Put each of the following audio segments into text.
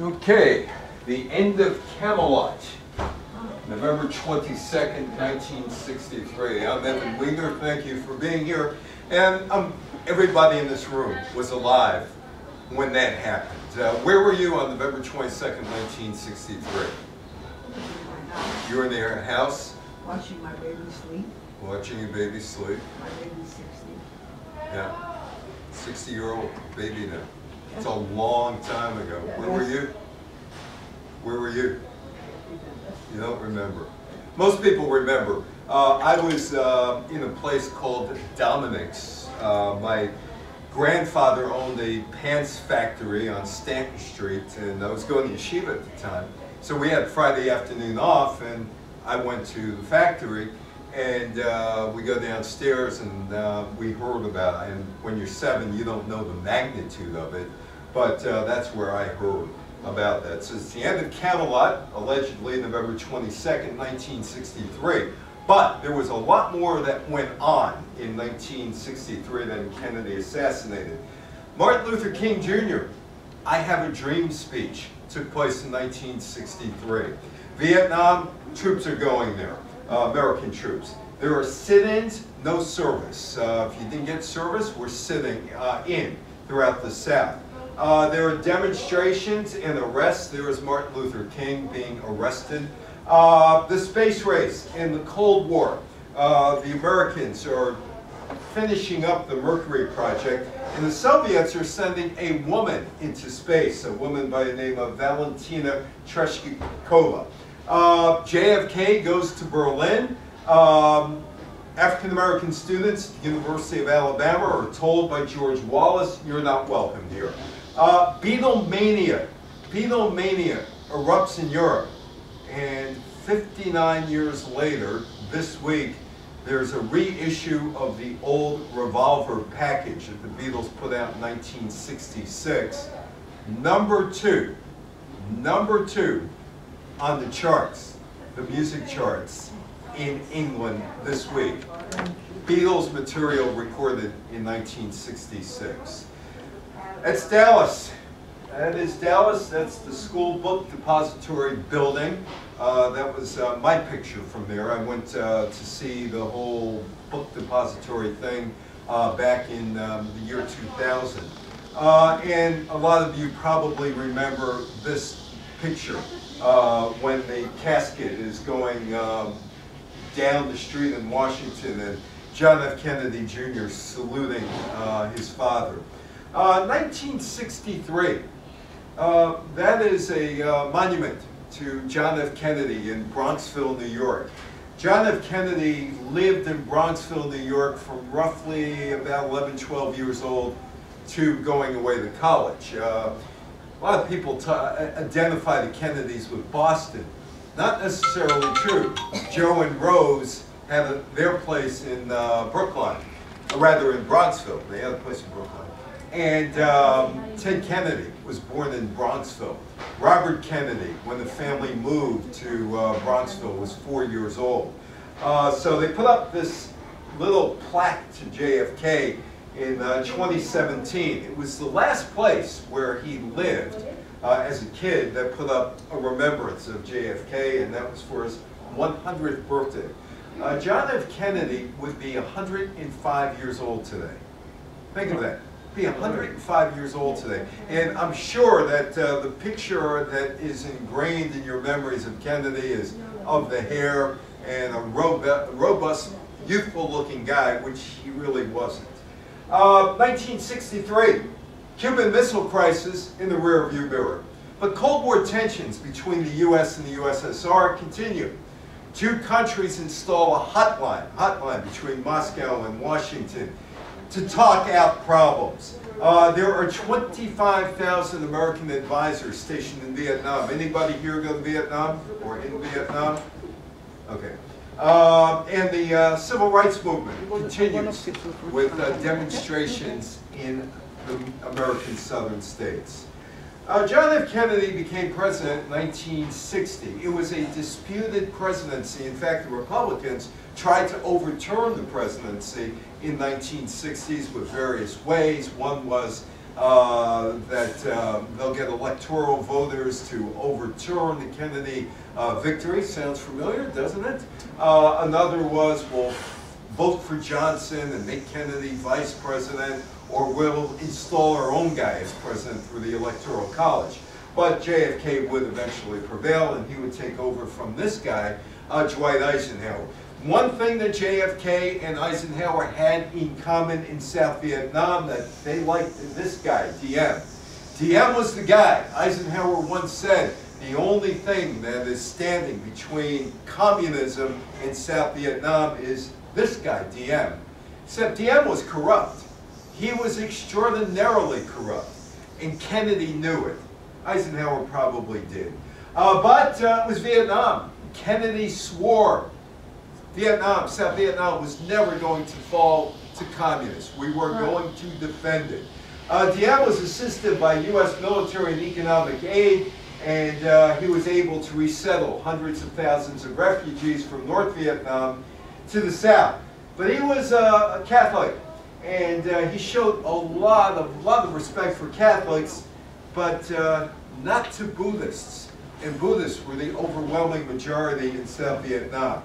Okay, the end of Camelot, November 22nd, 1963. I'm Evan Winger. Thank you for being here. And everybody in this room was alive when that happened. Where were you on November 22nd, 1963? You were in your house? Watching my baby sleep. Watching your baby sleep? My baby's 60. Yeah. 60-year-old baby now. It's a long time ago. Where were you? Where were you? You don't remember. Most people remember. I was in a place called Dominic's. My grandfather owned a pants factory on Stanton Street, and I was going to yeshiva at the time. So we had Friday afternoon off, and I went to the factory, and we go downstairs, and we heard about it. And when you're 7, you don't know the magnitude of it, but that's where I heard about that. So it's the end of Camelot, allegedly November 22nd, 1963. But there was a lot more that went on in 1963 than Kennedy assassinated. Martin Luther King Jr., I Have a Dream speech took place in 1963. Vietnam, troops are going there, American troops. There are sit-ins, no service. If you didn't get service, we're sitting in throughout the South. There are demonstrations and arrests. There was Martin Luther King being arrested. The space race in the Cold War. The Americans are finishing up the Mercury project, and the Soviets are sending a woman into space, a woman by the name of Valentina Tereshkova. JFK goes to Berlin. African-American students at the University of Alabama are told by George Wallace, "You're not welcome here." Beatlemania erupts in Europe, and 59 years later, this week, there's a reissue of the old Revolver package that the Beatles put out in 1966. Number two on the charts, the music charts in England this week. Beatles material recorded in 1966. That's Dallas. That is Dallas. That's the School Book Depository building. That was my picture from there. I went to see the whole book depository thing back in the year 2000. And a lot of you probably remember this picture when the casket is going down the street in Washington and John F. Kennedy Jr. saluting his father. 1963, that is a monument to John F. Kennedy in Bronxville, New York. John F. Kennedy lived in Bronxville, New York from roughly about 11, 12 years old to going away to college. A lot of people identify the Kennedys with Boston. Not necessarily true. Joe and Rose had their place in Brookline, or rather in Bronxville. They had a place in Brookline. And Ted Kennedy was born in Bronxville. Robert Kennedy, when the family moved to Bronxville, was 4 years old. So they put up this little plaque to JFK in 2017. It was the last place where he lived as a kid that put up a remembrance of JFK, and that was for his 100th birthday. John F. Kennedy would be 105 years old today. Think of that. Be 105 years old today. And I'm sure that the picture that is ingrained in your memories of Kennedy is of the hair and a robust, youthful-looking guy, which he really wasn't. 1963, Cuban Missile Crisis in the rearview mirror. But Cold War tensions between the U.S. and the USSR continue. Two countries install a hotline between Moscow and Washington to talk out problems. There are 25,000 American advisors stationed in Vietnam. Anybody here go to Vietnam or in Vietnam? Okay. And the civil rights movement continues with demonstrations in the American southern states. John F. Kennedy became president in 1960. It was a disputed presidency. In fact, the Republicans tried to overturn the presidency in 1960s with various ways. One was they'll get electoral voters to overturn the Kennedy victory. Sounds familiar, doesn't it? Another was, we'll vote for Johnson and make Kennedy vice president, or we'll install our own guy as president through the Electoral College. But JFK would eventually prevail, and he would take over from this guy, Dwight Eisenhower. One thing that JFK and Eisenhower had in common in South Vietnam, that they liked this guy, Diem. Diem was the guy. Eisenhower once said, the only thing that is standing between communism and South Vietnam is this guy, Diem. Except Diem was corrupt. He was extraordinarily corrupt, and Kennedy knew it. Eisenhower probably did. But it was Vietnam. Kennedy swore South Vietnam was never going to fall to communists. We were going to defend it. Diem was assisted by U.S. military and economic aid, and he was able to resettle hundreds of thousands of refugees from North Vietnam to the south. But he was a Catholic, and he showed a lot of respect for Catholics, but not to Buddhists. And Buddhists were the overwhelming majority in South Vietnam.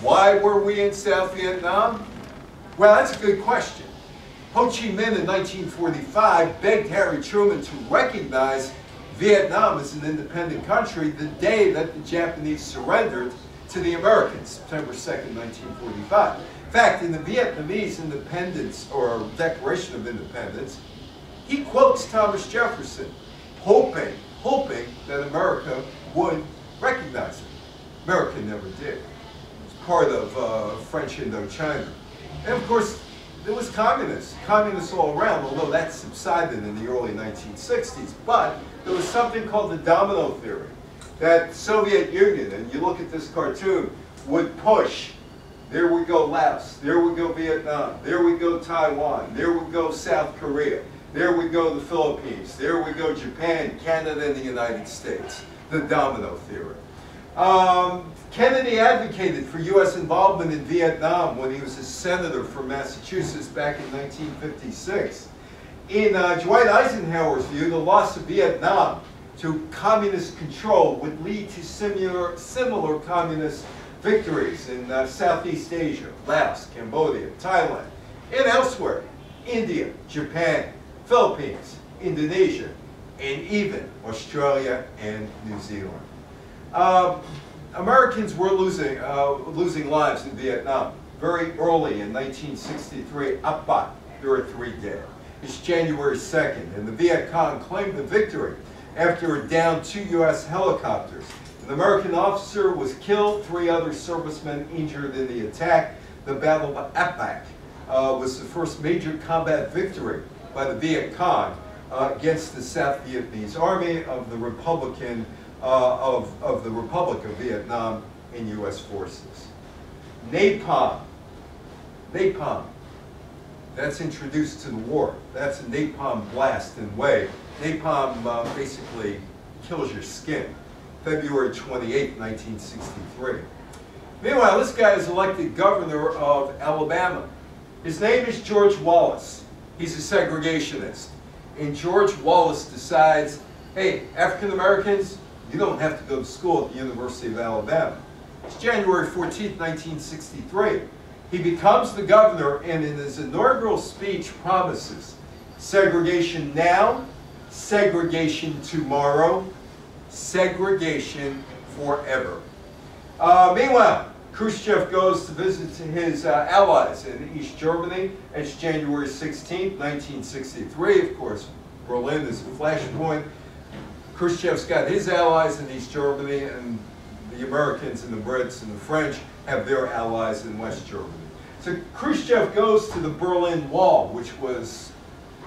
Why were we in South Vietnam? Well, that's a good question. Ho Chi Minh in 1945 begged Harry Truman to recognize Vietnam as an independent country the day that the Japanese surrendered to the Americans, September 2nd, 1945. In fact, in the Vietnamese independence, or Declaration of Independence, he quotes Thomas Jefferson, hoping that America would recognize it. America never did. It was part of French Indochina. And of course, there was communists all around, although that subsided in the early 1960s. But there was something called the domino theory, that Soviet Union, and you look at this cartoon, would push. There we go Laos, there we go Vietnam, there we go Taiwan, there we go South Korea, there we go the Philippines, there we go Japan, Canada, and the United States. The domino theory. Kennedy advocated for U.S. involvement in Vietnam when he was a senator from Massachusetts back in 1956. In Dwight Eisenhower's view, the loss of Vietnam to communist control would lead to similar communist victories in Southeast Asia, Laos, Cambodia, Thailand, and elsewhere, India, Japan, Philippines, Indonesia, and even Australia and New Zealand. Americans were losing lives in Vietnam. Very early in 1963, Ap Bat, there were 3 dead. It's January 2nd, and the Viet Cong claimed the victory after it downed 2 U.S. helicopters. An American officer was killed, 3 other servicemen injured in the attack. The Battle of Ap Bac was the first major combat victory by the Viet Cong against the South Vietnamese Army of the Republic of Vietnam and U.S. forces. Napalm. That's introduced to the war. That's a napalm blast and wave. Napalm basically kills your skin. February 28, 1963. Meanwhile, this guy is elected governor of Alabama. His name is George Wallace. He's a segregationist. And George Wallace decides, hey, African Americans, you don't have to go to school at the University of Alabama. It's January 14, 1963. He becomes the governor, and in his inaugural speech promises segregation now, segregation tomorrow, segregation forever. Meanwhile, Khrushchev goes to visit his allies in East Germany. It's January 16, 1963. Of course, Berlin is a flashpoint. Khrushchev's got his allies in East Germany, and the Americans and the Brits and the French have their allies in West Germany. So Khrushchev goes to the Berlin Wall, which was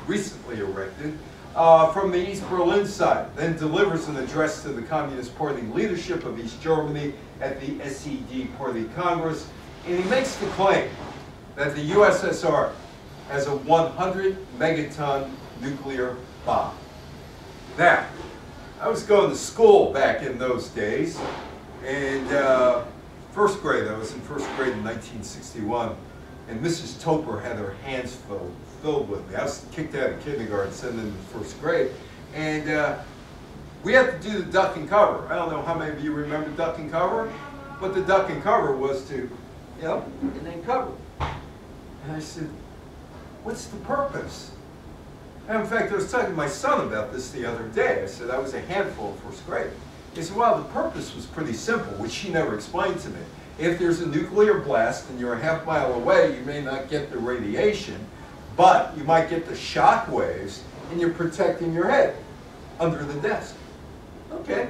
recently erected, from the East Berlin side, then delivers an address to the Communist Party leadership of East Germany at the SED Party Congress, and he makes the claim that the USSR has a 100 megaton nuclear bomb. Now, I was going to school back in those days, and first grade, I was in first grade in 1961, and Mrs. Topper had her hands filled with me. I was kicked out of kindergarten, sent into first grade, and we had to do the duck and cover. I don't know how many of you remember duck and cover, but the duck and cover was to, and then cover. And I said, what's the purpose? And in fact, I was talking to my son about this the other day. I said I was a handful in first grade. He said, well, the purpose was pretty simple, which he never explained to me. If there's a nuclear blast and you're a half mile away, you may not get the radiation, but you might get the shock waves, and you're protecting your head under the desk. Okay,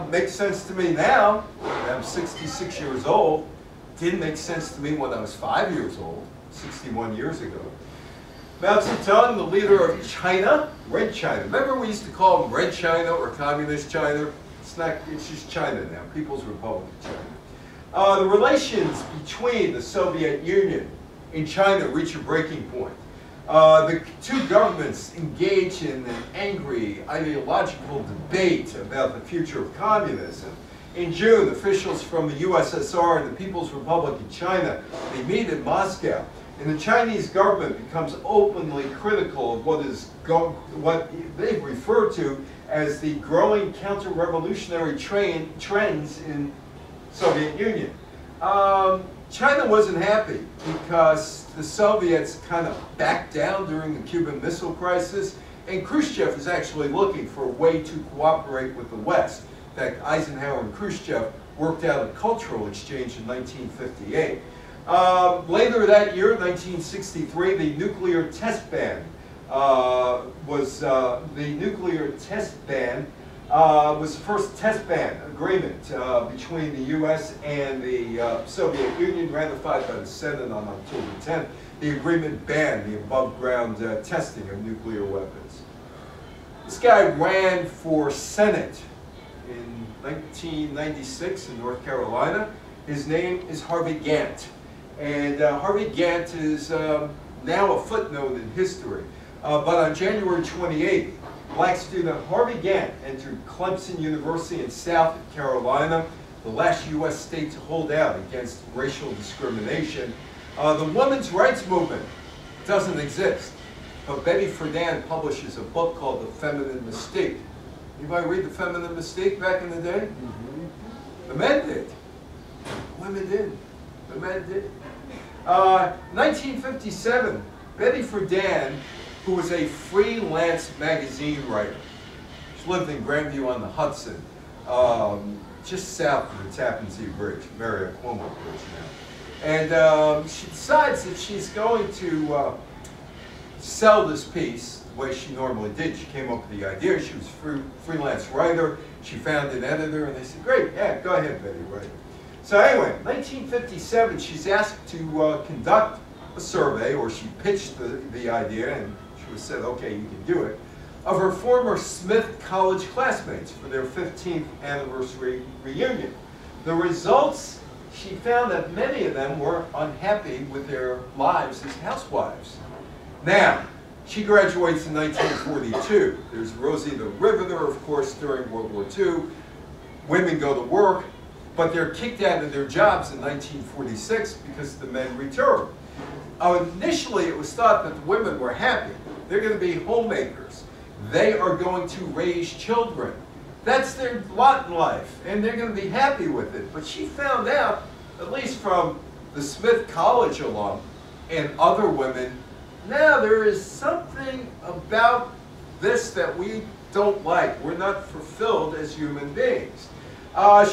makes sense to me now. I'm 66 years old. Didn't make sense to me when I was 5 years old, 61 years ago. Mao Zedong, the leader of China, Red China. Remember we used to call them Red China or Communist China? It's not, it's just China now, People's Republic of China. The relations between the Soviet Union and China reach a breaking point. The two governments engage in an angry ideological debate about the future of communism. In June, officials from the USSR and the People's Republic of China, they meet in Moscow. And the Chinese government becomes openly critical of what they refer to as the growing counter-revolutionary trends in Soviet Union. China wasn't happy because the Soviets kind of backed down during the Cuban Missile Crisis, and Khrushchev is actually looking for a way to cooperate with the West. In fact, Eisenhower and Khrushchev worked out a cultural exchange in 1958. Later that year, 1963, the nuclear test ban was the first test ban agreement between the U.S. and the Soviet Union, ratified by the Senate on October 10th. The agreement banned the above-ground testing of nuclear weapons. This guy ran for Senate in 1996 in North Carolina. His name is Harvey Gantt. And Harvey Gantt is now a footnote in history. But on January 28th, black student Harvey Gantt entered Clemson University in South Carolina, the last U.S. state to hold out against racial discrimination. The women's rights movement doesn't exist. But Betty Friedan publishes a book called The Feminine Mystique. Anybody read The Feminine Mystique back in the day? Mm-hmm. The men did. The women didn't. The men did. 1957, Betty Friedan, who was a freelance magazine writer, she lived in Grandview on the Hudson, just south of the Tappan Zee Bridge, Maria Cuomo Bridge now. And she decides that she's going to sell this piece the way she normally did. She came up with the idea. She was a freelance writer. She found an editor, and they said, great, yeah, go ahead, Betty, write. So anyway, 1957, she's asked to conduct a survey, or she pitched the idea, and she was said, okay, you can do it, of her former Smith College classmates for their 15th anniversary reunion. The results, she found that many of them were unhappy with their lives as housewives. Now, she graduates in 1942. There's Rosie the Riveter, of course, during World War II. Women go to work, but they're kicked out of their jobs in 1946 because the men returned. Initially, it was thought that the women were happy. They're going to be homemakers. They are going to raise children. That's their lot in life, and they're going to be happy with it. But she found out, at least from the Smith College alum and other women, now there is something about this that we don't like. We're not fulfilled as human beings.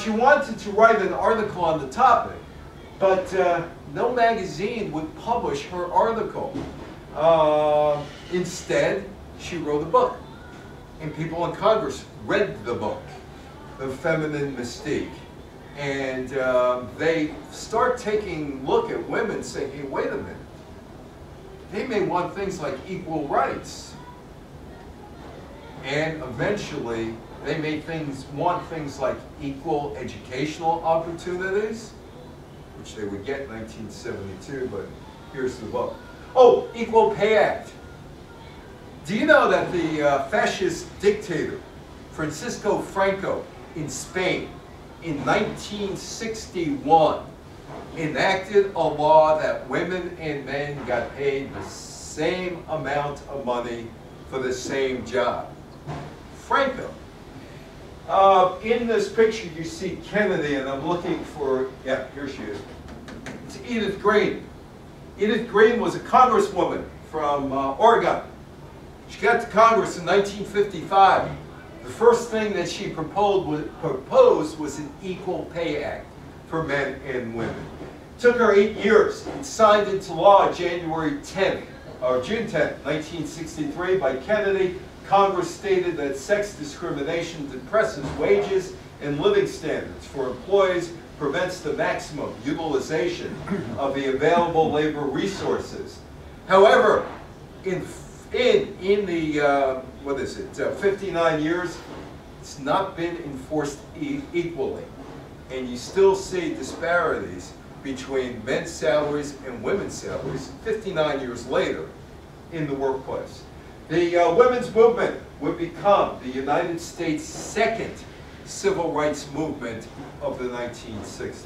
She wanted to write an article on the topic, but no magazine would publish her article. Instead, she wrote a book, and people in Congress read the book, The Feminine Mystique, and they start taking a look at women saying, hey, wait a minute, they may want things like equal rights, and eventually they may want things like equal educational opportunities, which they would get in 1972, but here's the book. Oh, Equal Pay Act. Do you know that the fascist dictator, Francisco Franco, in Spain, in 1961, enacted a law that women and men got paid the same amount of money for the same job. Franco. In this picture you see Kennedy, and I'm looking for, yeah, here she is. It's Edith Green. Edith Green was a congresswoman from Oregon. She got to Congress in 1955. The first thing that she proposed was an Equal Pay Act for men and women. It took her 8 years. It signed into law January 10th, or June 10th, 1963 by Kennedy. Congress stated that sex discrimination depresses wages and living standards for employees, prevents the maximum utilization of the available labor resources. However, in the, 59 years, it's not been enforced equally. And you still see disparities between men's salaries and women's salaries 59 years later in the workplace. The women's movement would become the United States' second civil rights movement of the 1960s.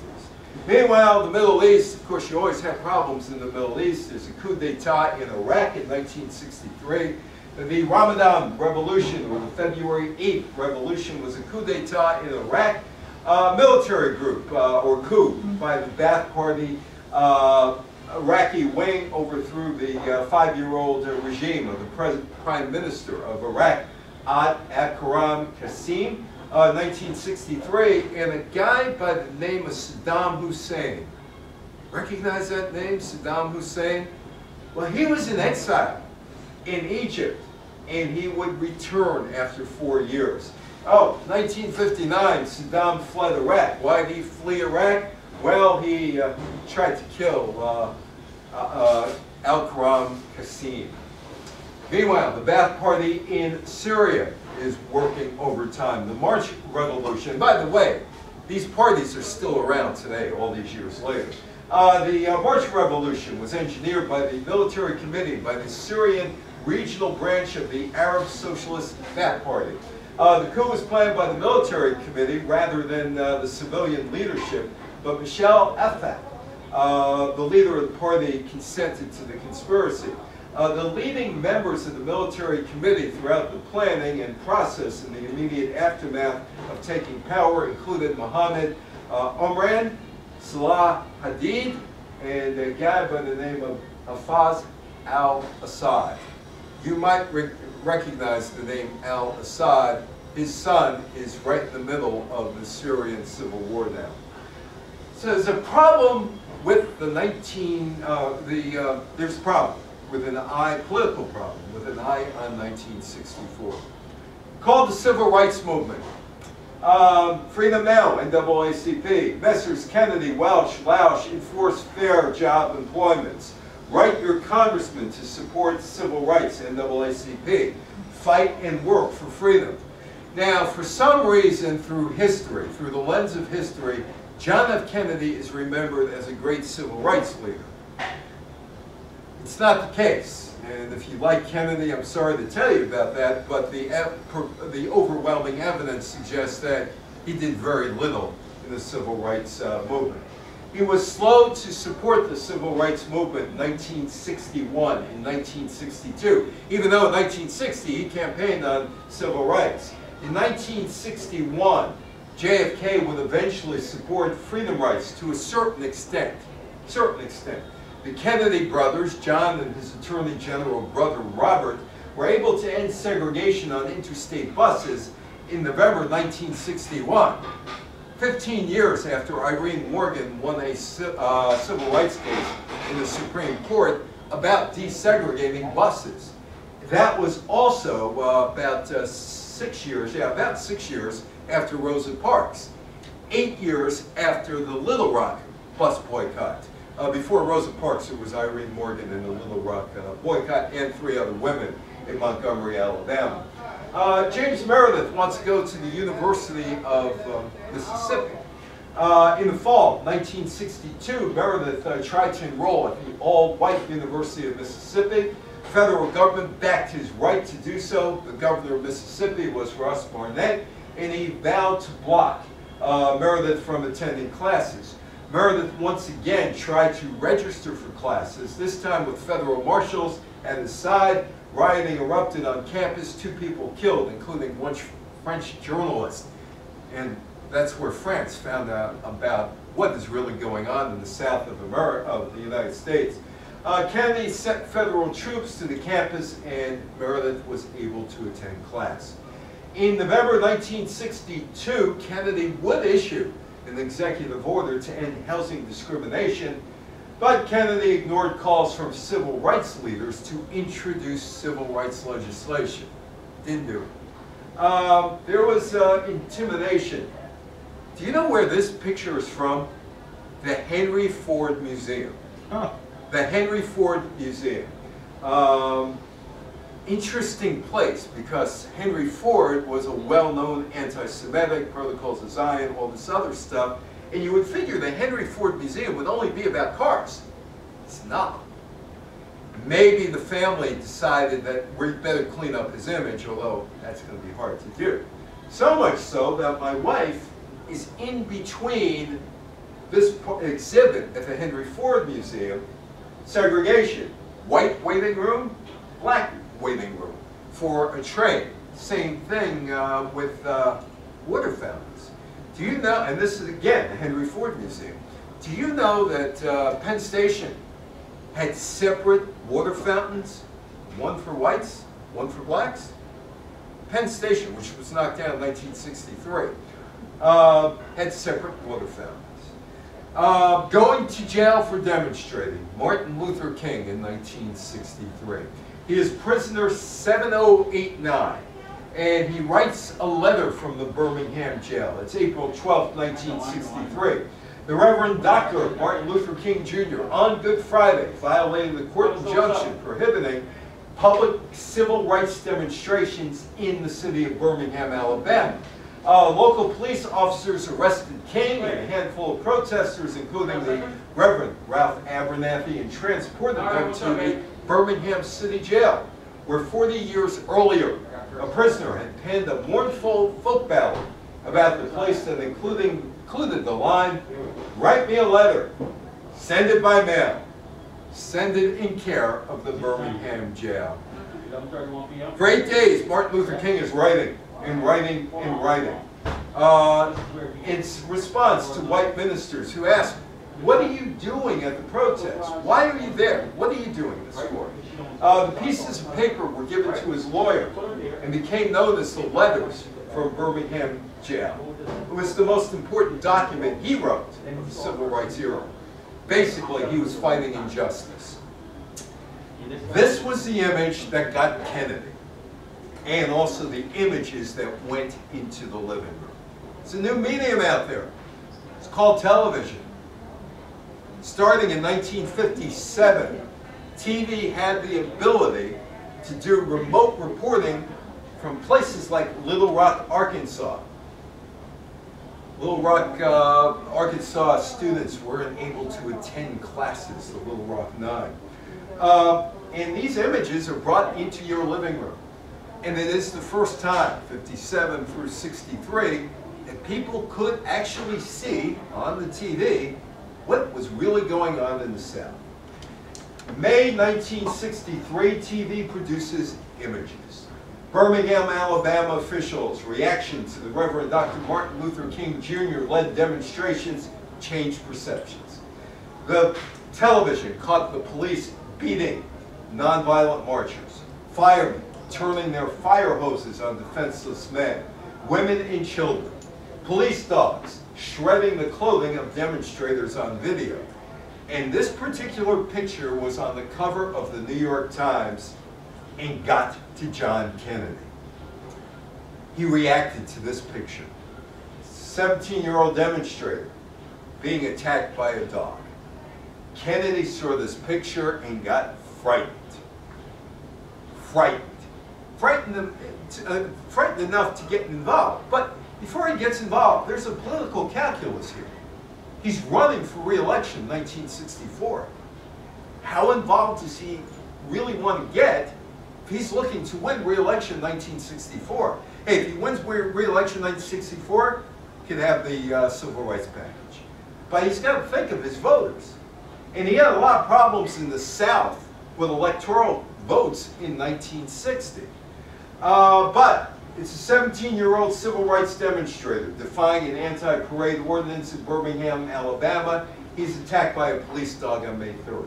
Meanwhile, the Middle East, of course, you always have problems in the Middle East. There's a coup d'etat in Iraq in 1963. The Ramadan Revolution, or the February 8th Revolution, was a coup d'etat in Iraq. Military group, or coup, by the Ba'ath Party, Iraqi wing overthrew the 5-year-old regime of the present Prime Minister of Iraq, Akram Qasim, 1963, and a guy by the name of Saddam Hussein. Recognize that name, Saddam Hussein? Well, he was in exile in Egypt, and he would return after 4 years. Oh, 1959, Saddam fled Iraq. Why did he flee Iraq? Well, he tried to kill Akram Qasim. Meanwhile, the Ba'ath Party in Syria is working overtime. The March Revolution, by the way, these parties are still around today, all these years later. The March Revolution was engineered by the military committee, by the Syrian regional branch of the Arab Socialist Ba'ath Party. The coup was planned by the military committee rather than the civilian leadership, but Michel Afak, the leader of the party, consented to the conspiracy. The leading members of the military committee throughout the planning and process in the immediate aftermath of taking power included Mohammed Omran, Salah Hadid, and a guy by the name of Hafez al-Assad. You might recognize the name al-Assad. His son is right in the middle of the Syrian civil war now. So there's a problem with the there's a problem with an eye, political problem, with an eye on 1964. Called the Civil Rights Movement. Freedom Now, NAACP. Messrs. Kennedy, Welch, Lausch enforce fair job employments. Write your congressman to support civil rights, NAACP. Fight and work for freedom. Now, for some reason, through history, through the lens of history, John F. Kennedy is remembered as a great civil rights leader. It's not the case. And if you like Kennedy, I'm sorry to tell you about that, but the overwhelming evidence suggests that he did very little in the civil rights movement. He was slow to support the civil rights movement in 1961 and 1962, even though in 1960 he campaigned on civil rights. In 1961, JFK would eventually support freedom rights to a certain extent. The Kennedy brothers, John and his Attorney General brother Robert, were able to end segregation on interstate buses in November 1961, 15 years after Irene Morgan won a civil rights case in the Supreme Court about desegregating buses. That was also about 6 years after Rosa Parks, 8 years after the Little Rock bus boycott. Before Rosa Parks, it was Irene Morgan and the Little Rock boycott, and 3 other women in Montgomery, Alabama. James Meredith wants to go to the University of Mississippi. In the fall of 1962, Meredith tried to enroll at the all-white University of Mississippi. The federal government backed his right to do so. The governor of Mississippi was Ross Barnett, and he vowed to block Meredith from attending classes. Meredith once again tried to register for classes, this time with federal marshals, at his side. Rioting erupted on campus, 2 people killed, including one French journalist. And that's where France found out about what is really going on in the south of America, of the United States. Kennedy sent federal troops to the campus, and Meredith was able to attend class. In November 1962, Kennedy would issue an executive order to end housing discrimination, but Kennedy ignored calls from civil rights leaders to introduce civil rights legislation. Didn't do it. There was intimidation. Do you know where this picture is from? The Henry Ford Museum. The Henry Ford Museum. Interesting place, because Henry Ford was a well-known anti-Semitic, Protocols of Zion, all this other stuff, and you would figure the Henry Ford Museum would only be about cars. It's not. Maybe the family decided that we better clean up his image, although that's going to be hard to do. So much so that my wife is in between this exhibit at the Henry Ford Museum, segregation, white waiting room, black waiting room for a train. Same thing with water fountains. Do you know, and this is again the Henry Ford Museum, do you know that Penn Station had separate water fountains, one for whites, one for blacks? Penn Station, which was knocked down in 1963, had separate water fountains. Going to jail for demonstrating, Martin Luther King in 1963. He is prisoner 7089, and he writes a letter from the Birmingham jail. It's April 12, 1963. The Reverend Dr. Martin Luther King Jr. on Good Friday violated the court injunction prohibiting public civil rights demonstrations in the city of Birmingham, Alabama. Local police officers arrested King and a handful of protesters, including the Reverend Ralph Abernathy, and transported them to the Birmingham City Jail, where 40 years earlier, a prisoner had penned a mournful folk ballad about the place that included the line, "Write me a letter, send it by mail, send it in care of the Birmingham jail." Great days, Martin Luther King is writing, and writing, and writing. It's response to white ministers who ask, what are you doing at the protest? Why are you there? What are you doing this for? The pieces of paper were given to his lawyer and became known as the letters from Birmingham jail. It was the most important document he wrote in the civil rights era. Basically, he was fighting injustice. This was the image that got Kennedy, and also the images that went into the living room. It's a new medium out there. It's called television. Starting in 1957, TV had the ability to do remote reporting from places like Little Rock, Arkansas. Little Rock, Arkansas students weren't able to attend classes, the Little Rock Nine. And these images are brought into your living room. And it is the first time, 57 through 63, that people could actually see on the TV what was really going on in the South. May 1963, TV produces Images. Birmingham, Alabama officials' reaction to the Reverend Dr. Martin Luther King Jr. led demonstrations changed perceptions. The television caught the police beating nonviolent marchers, firemen turning their fire hoses on defenseless men, women and children, police dogs shredding the clothing of demonstrators on video. And this particular picture was on the cover of the New York Times and got to John Kennedy. He reacted to this picture. 17-year-old demonstrator being attacked by a dog. Kennedy saw this picture and got frightened. Frightened enough to get involved. But before he gets involved, there's a political calculus here. He's running for re-election in 1964. How involved does he really want to get if he's looking to win re-election in 1964? Hey, if he wins re-election in 1964, he could have the civil rights package. But he's got to think of his voters. And he had a lot of problems in the South with electoral votes in 1960. But it's a 17-year-old civil rights demonstrator defying an anti-parade ordinance in Birmingham, Alabama. He's attacked by a police dog on May 3rd.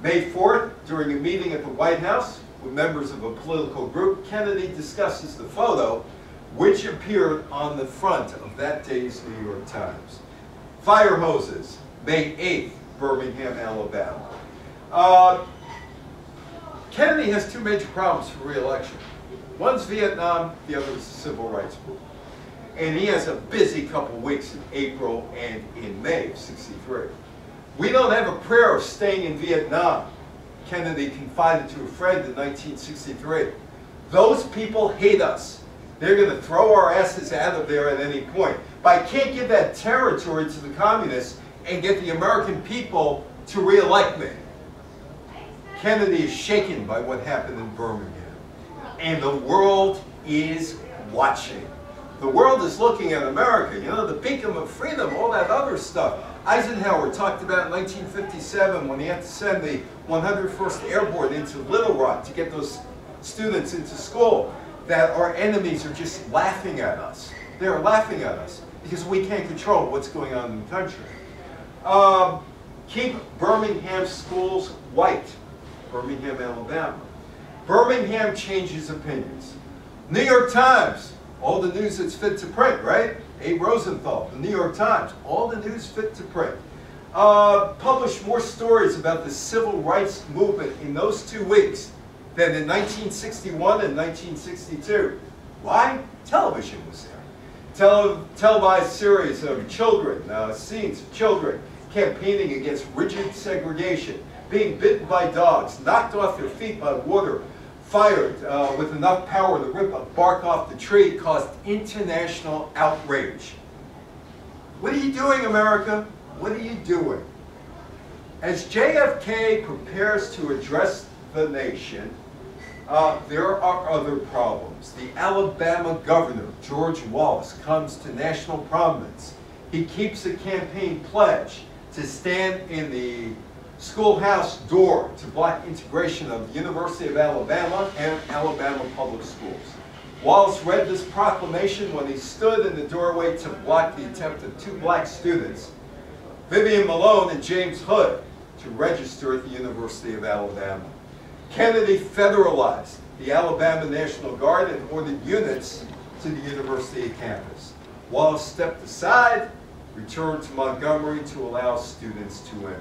May 4th, during a meeting at the White House with members of a political group, Kennedy discusses the photo which appeared on the front of that day's New York Times. Fire hoses, May 8th, Birmingham, Alabama. Kennedy has two major problems for re-election. One's Vietnam, the other is the civil rights movement. And he has a busy couple weeks in April and in May of '63. We don't have a prayer of staying in Vietnam, Kennedy confided to a friend in 1963. Those people hate us. They're going to throw our asses out of there at any point. But I can't give that territory to the communists and get the American people to re-elect me. Kennedy is shaken by what happened in Birmingham. And the world is watching. The world is looking at America, you know, the beacon of freedom, all that other stuff. Eisenhower talked about in 1957 when he had to send the 101st Airborne into Little Rock to get those students into school, that our enemies are just laughing at us. They're laughing at us because we can't control what's going on in the country. Keep Birmingham schools white. Birmingham, Alabama. Birmingham changes opinions. New York Times, all the news that's fit to print, right? Abe Rosenthal, the New York Times, all the news fit to print. Published more stories about the civil rights movement in those 2 weeks than in 1961 and 1962. Why? Television was there. Televised series of children, scenes of children campaigning against rigid segregation, being bitten by dogs, knocked off their feet by water, fired with enough power to rip a bark off the tree, caused international outrage. What are you doing, America? What are you doing? As JFK prepares to address the nation, there are other problems. The Alabama governor, George Wallace, comes to national prominence. He keeps a campaign pledge to stand in the schoolhouse door to block integration of the University of Alabama and Alabama public schools. Wallace read this proclamation when he stood in the doorway to block the attempt of 2 black students, Vivian Malone and James Hood, to register at the University of Alabama. Kennedy federalized the Alabama National Guard and ordered units to the university campus. Wallace stepped aside, returned to Montgomery to allow students to enter.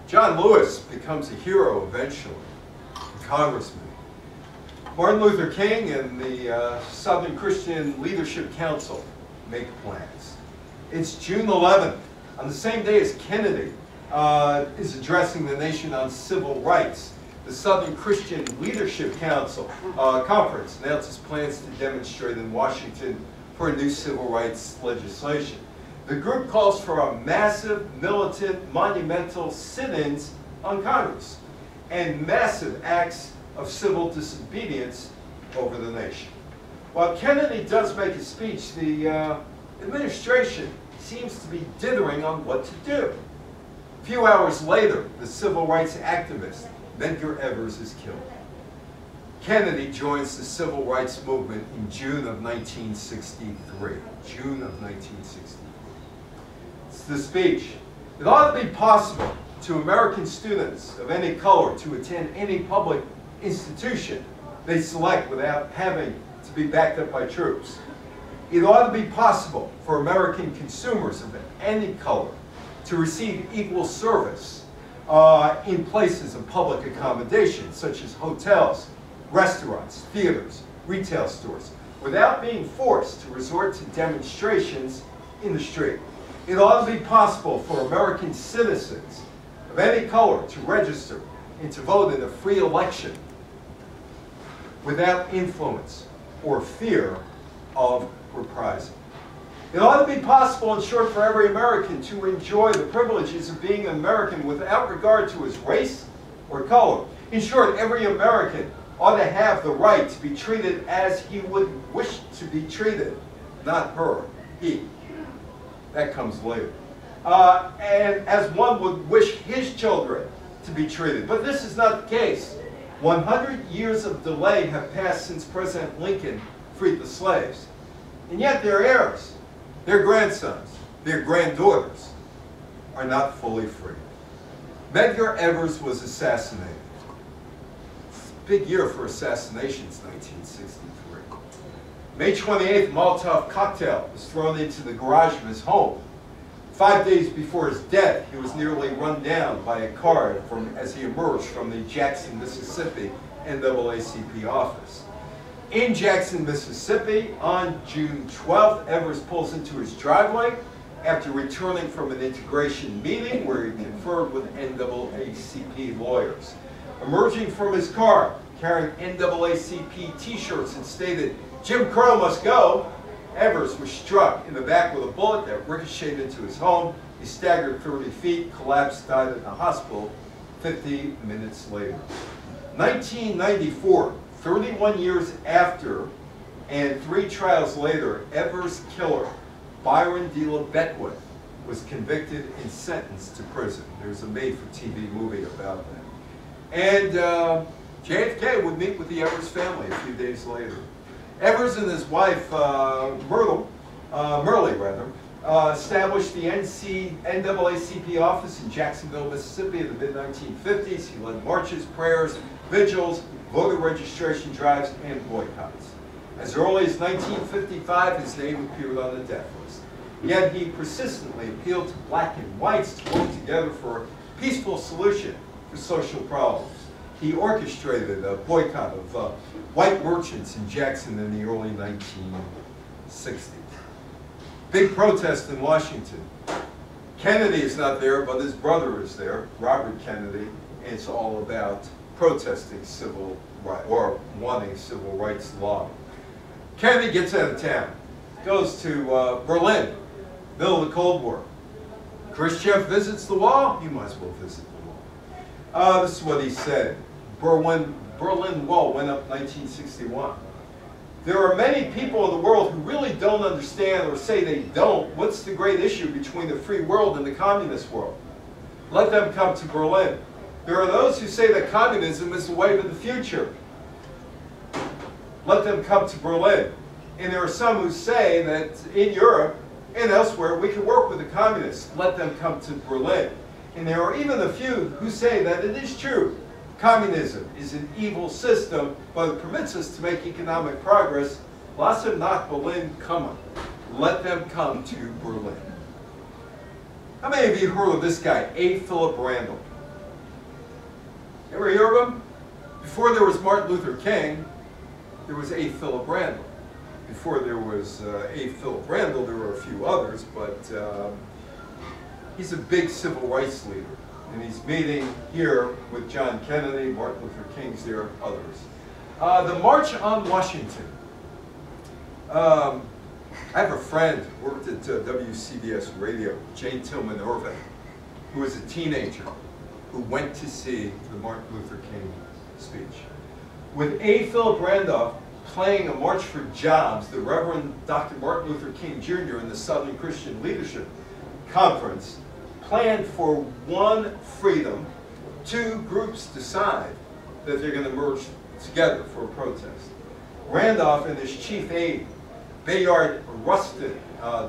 John Lewis becomes a hero eventually, a congressman. Martin Luther King and the Southern Christian Leadership Council make plans. It's June 11th, on the same day as Kennedy is addressing the nation on civil rights. The Southern Christian Leadership Council Conference announces plans to demonstrate in Washington for a new civil rights legislation. The group calls for a massive, militant, monumental sit-ins on Congress and massive acts of civil disobedience over the nation. While Kennedy does make a speech, the administration seems to be dithering on what to do. A few hours later, the civil rights activist Medgar Evers is killed. Kennedy joins the civil rights movement in June of 1963. June of 1963. It's the speech. It ought to be possible to American students of any color to attend any public institution they select without having to be backed up by troops. It ought to be possible for American consumers of any color to receive equal service in places of public accommodation, such as hotels, restaurants, theaters, retail stores, without being forced to resort to demonstrations in the street. It ought to be possible for American citizens of any color to register and to vote in a free election without influence or fear of reprisal. It ought to be possible, in short, for every American to enjoy the privileges of being an American without regard to his race or color. In short, every American ought to have the right to be treated as he would wish to be treated, not her, he. That comes later. And as one would wish his children to be treated. But this is not the case. 100 years of delay have passed since President Lincoln freed the slaves. And yet their heirs, their grandsons, their granddaughters are not fully free. Medgar Evers was assassinated. Big year for assassinations, 1963. May 28th, Molotov cocktail was thrown into the garage of his home. 5 days before his death, he was nearly run down by a car as he emerged from the Jackson, Mississippi NAACP office. In Jackson, Mississippi, on June 12th, Evers pulls into his driveway after returning from an integration meeting where he conferred with NAACP lawyers. Emerging from his car, carrying NAACP t-shirts that stated, "Jim Crow must go," Evers was struck in the back with a bullet that ricocheted into his home. He staggered 30 feet, collapsed, died in the hospital 50 minutes later. 1994, 31 years after and 3 trials later, Evers' killer, Byron De La Beckwith, was convicted and sentenced to prison. There's a made-for-TV movie about that. And JFK would meet with the Evers family a few days later. Evers and his wife, Myrlie, established the NAACP office in Jacksonville, Mississippi in the mid-1950s. He led marches, prayers, vigils, voter registration drives, and boycotts. As early as 1955, his name appeared on the death list. Yet he persistently appealed to black and whites to work together for a peaceful solution to social problems. He orchestrated a boycott of white merchants in Jackson in the early 1960s. Big protest in Washington. Kennedy is not there, but his brother is there, Robert Kennedy, and it's all about protesting civil rights, or wanting civil rights law. Kennedy gets out of town, goes to Berlin, middle of the Cold War. Khrushchev visits the wall, you might as well visit the wall. This is what he said. Berlin Wall went up 1961. There are many people in the world who really don't understand, or say they don't, what's the great issue between the free world and the communist world. Let them come to Berlin. There are those who say that communism is the wave of the future. Let them come to Berlin. And there are some who say that in Europe and elsewhere we can work with the communists. Let them come to Berlin. And there are even a few who say that it is true. Communism is an evil system, but it permits us to make economic progress. Lass them nach Berlin kommen. Let them come to Berlin. How many of you heard of this guy, A. Philip Randall? Ever hear of him? Before there was Martin Luther King, there was A. Philip Randall. Before there was A. Philip Randall, there were a few others, but he's a big civil rights leader. And he's meeting here with John Kennedy, Martin Luther King's there, others. The March on Washington. I have a friend who worked at WCBS Radio, Jane Tillman Irvin, who was a teenager who went to see the Martin Luther King speech. With A. Philip Randolph playing a March for Jobs, the Reverend Dr. Martin Luther King Jr. in the Southern Christian Leadership Conference planned for one freedom. 2 groups decide that they're going to merge together for a protest. Randolph and his chief aide, Bayard Rustin,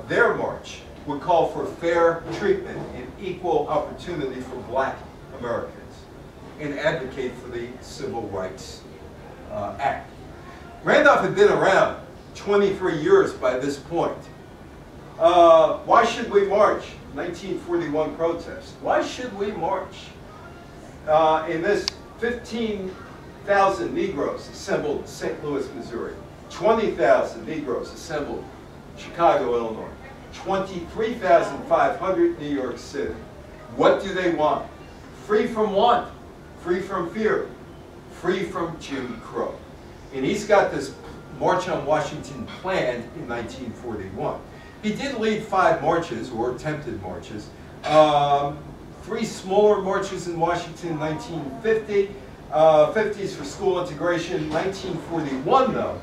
their march would call for fair treatment and equal opportunity for black Americans and advocate for the Civil Rights Act. Randolph had been around 23 years by this point. Why should we march? 1941 protest. Why should we march? In this 15,000 Negroes assembled in St. Louis, Missouri. 20,000 Negroes assembled in Chicago, Illinois. 23,500 New York City. What do they want? Free from want, free from fear, free from Jim Crow. And he's got this March on Washington planned in 1941. He did lead 5 marches, or attempted marches. 3 smaller marches in Washington in 1950. 50s for school integration. 1941, though,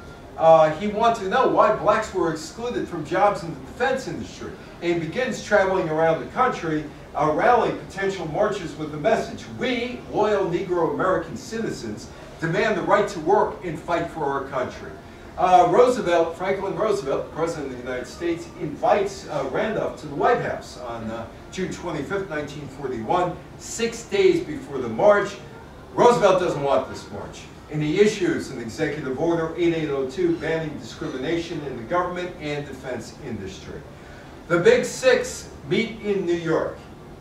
he wanted to know why blacks were excluded from jobs in the defense industry. And he begins traveling around the country, rallying potential marchers with the message, we, loyal Negro American citizens, demand the right to work and fight for our country. Franklin Roosevelt, President of the United States, invites Randolph to the White House on June 25th, 1941, 6 days before the march. Roosevelt doesn't want this march, and he issues an executive order, 8802, banning discrimination in the government and defense industry. The Big Six meet in New York.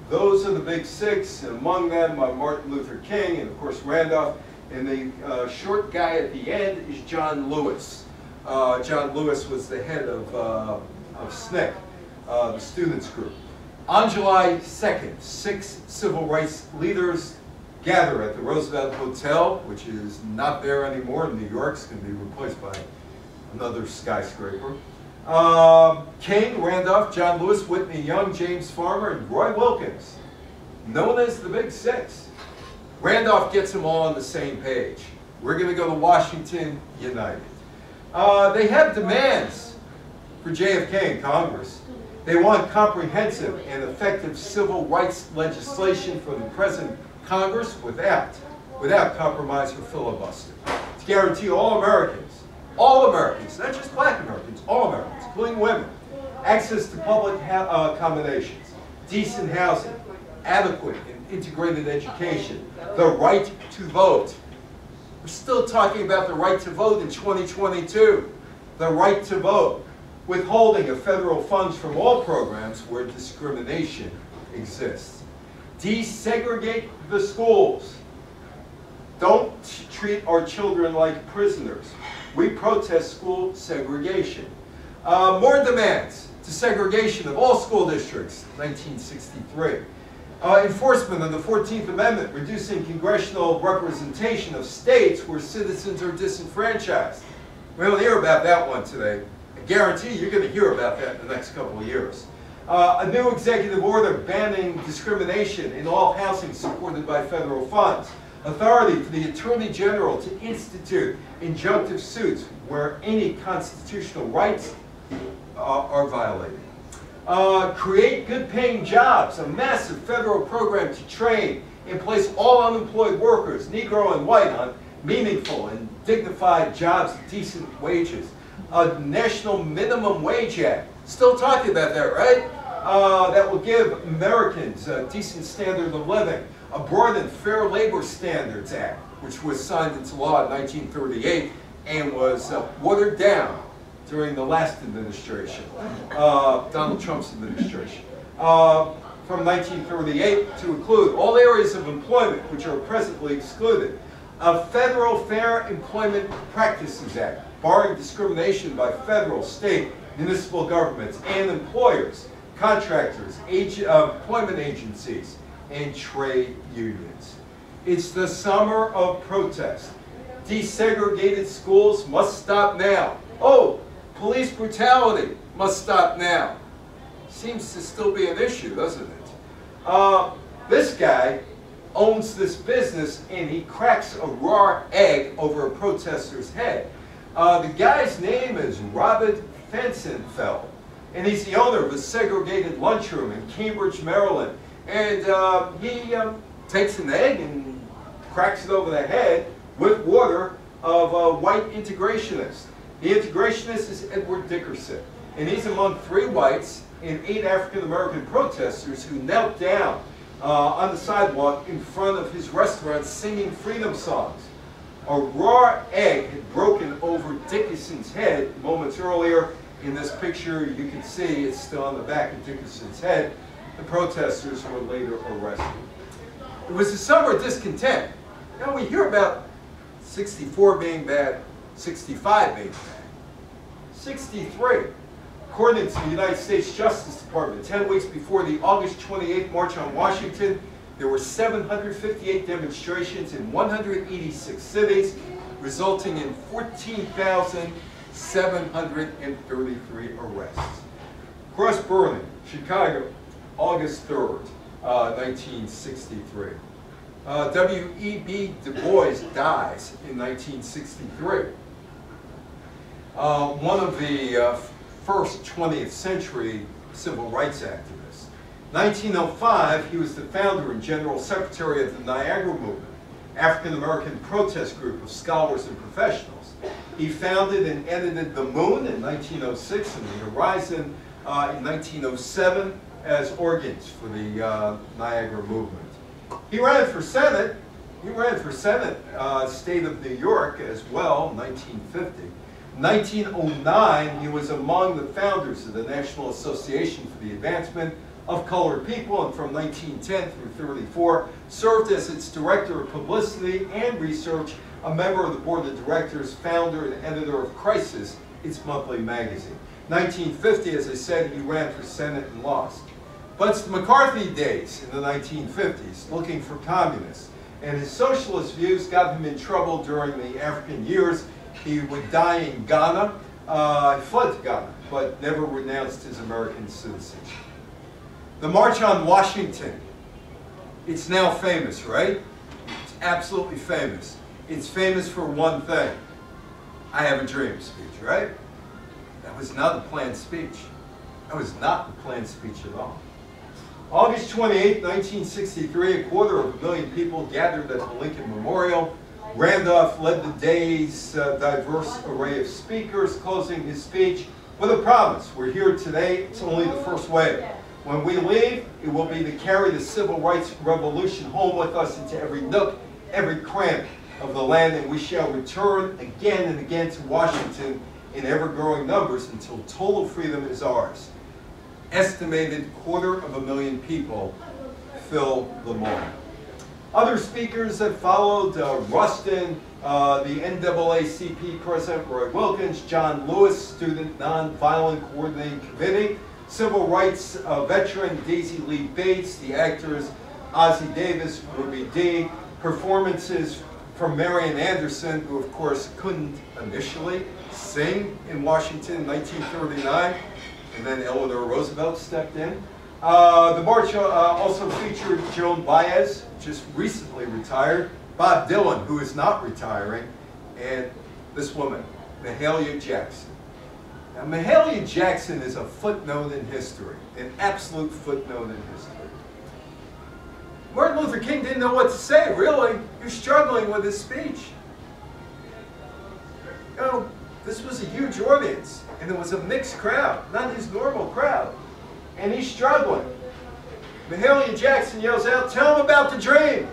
Those are the Big Six, and among them Martin Luther King, and of course Randolph, and the short guy at the end is John Lewis. John Lewis was the head of SNCC, the students group. On July 2nd, 6 civil rights leaders gather at the Roosevelt Hotel, which is not there anymore in New York. It's going to be replaced by another skyscraper. King, Randolph, John Lewis, Whitney Young, James Farmer, and Roy Wilkins, known as the Big Six. Randolph gets them all on the same page. We're going to go to Washington united. They have demands for JFK in Congress. They want comprehensive and effective civil rights legislation for the present Congress without compromise or filibuster, to guarantee all Americans, not just black Americans, all Americans, including women, access to public accommodations, decent housing, adequate and integrated education, the right to vote. We're still talking about the right to vote in 2022. The right to vote. Withholding of federal funds from all programs where discrimination exists. Desegregate the schools. Don't treat our children like prisoners. We protest school segregation. More demands. Desegregation of all school districts, 1963. Enforcement of the 14th Amendment, reducing congressional representation of states where citizens are disenfranchised. We don't hear about that one today. I guarantee you're going to hear about that in the next couple of years. A new executive order banning discrimination in all housing supported by federal funds. Authority for the Attorney General to institute injunctive suits where any constitutional rights are violated. Create good-paying jobs, a massive federal program to train and place all unemployed workers, Negro and white, on meaningful and dignified jobs at decent wages. A national minimum wage act, still talking about that, right? That will give Americans a decent standard of living. A broad and fair labor standards act, which was signed into law in 1938 and was watered down during the last administration, Donald Trump's administration, from 1938 to include all areas of employment which are presently excluded. A Federal Fair Employment Practices Act, barring discrimination by federal, state, municipal governments and employers, contractors, employment agencies, and trade unions. It's the summer of protest. Desegregated schools must stop now. Oh, police brutality must stop now. Seems to still be an issue, doesn't it? This guy owns this business and he cracks a raw egg over a protester's head. The guy's name is Robert Fensenfeld, and he's the owner of a segregated lunchroom in Cambridge, Maryland. And he takes an egg and cracks it over the head with water of a white integrationist. The integrationist is Edward Dickerson, and he's among 3 whites and 8 African-American protesters who knelt down on the sidewalk in front of his restaurant singing freedom songs. A raw egg had broken over Dickerson's head moments earlier. In this picture, you can see it's still on the back of Dickerson's head. The protesters were later arrested. It was a summer of discontent. You know, we hear about 64 being bad, 65 being bad. 63. According to the United States Justice Department, 10 weeks before the August 28th March on Washington, there were 758 demonstrations in 186 cities, resulting in 14,733 arrests. Cross burning, Chicago, August 3rd, 1963. W.E.B. Du Bois dies in 1963. One of the first 20th century civil rights activists. 1905, he was the founder and general secretary of the Niagara Movement. African-American protest group of scholars and professionals. He founded and edited The Moon in 1906 and The Horizon in 1907 as organs for the Niagara movement. He ran for Senate. He ran for Senate, state of New York as well, 1950. In 1909, he was among the founders of the National Association for the Advancement of Colored People, and from 1910 through 34, served as its Director of Publicity and Research, a member of the Board of Directors, founder and editor of Crisis, its monthly magazine. 1950, as I said, he ran for Senate and lost. But it's the McCarthy days in the 1950s, looking for communists. And his socialist views got him in trouble during the African years. He would die in Ghana. He fled to Ghana, but never renounced his American citizenship. The March on Washington. It's now famous, right? It's absolutely famous. It's famous for one thing. I have a dream speech, right? That was not a planned speech. That was not the planned speech at all. August 28, 1963, 250,000 people gathered at the Lincoln Memorial. Randolph led the day's diverse array of speakers, closing his speech with a promise. We're here today, it's only the first wave. When we leave, it will be to carry the civil rights revolution home with us into every nook, every cranny of the land, and we shall return again and again to Washington in ever-growing numbers until total freedom is ours. Estimated 250,000 people fill the mall. Other speakers that followed, Rustin, the NAACP President Roy Wilkins, John Lewis, Student Nonviolent Coordinating Committee, Civil Rights veteran Daisy Lee Bates, the actors Ossie Davis, Ruby Dee, performances from Marian Anderson, who of course couldn't initially sing in Washington in 1939, and then Eleanor Roosevelt stepped in. The march also featured Joan Baez, just recently retired, Bob Dylan, who is not retiring, and this woman, Mahalia Jackson. Now, Mahalia Jackson is a footnote in history, an absolute footnote in history. Martin Luther King didn't know what to say, really. He was struggling with his speech. You know, this was a huge audience, and it was a mixed crowd, not his normal crowd. And he's struggling. Mahalia Jackson yells out, "Tell him about the dream!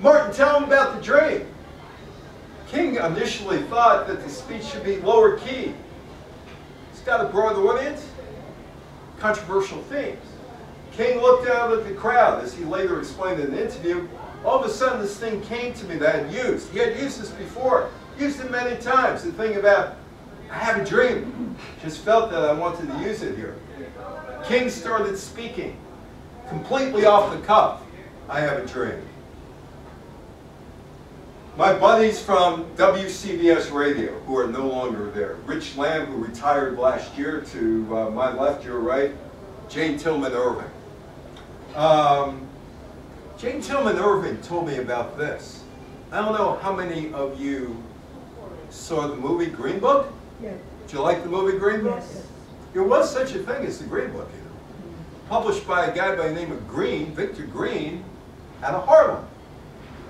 Martin, tell him about the dream!" King initially thought that the speech should be lower key. He's got a broad audience, controversial themes. King looked out at the crowd, as he later explained in an interview. All of a sudden, this thing came to me that I had used. He had used this before, used it many times. The thing about, I have a dream. Just felt that I wanted to use it here. King started speaking, completely off the cuff. I have a dream. My buddies from WCBS Radio, who are no longer there, Rich Lamb, who retired last year, to my left, your right, Jane Tillman Irving. Jane Tillman Irving told me about this. I don't know how many of you saw the movie Green Book? Yeah. Did you like the movie Green Book? Yes. There was such a thing as the Green Book, you know. Published by a guy by the name of Green, Victor Green, out of Harlem.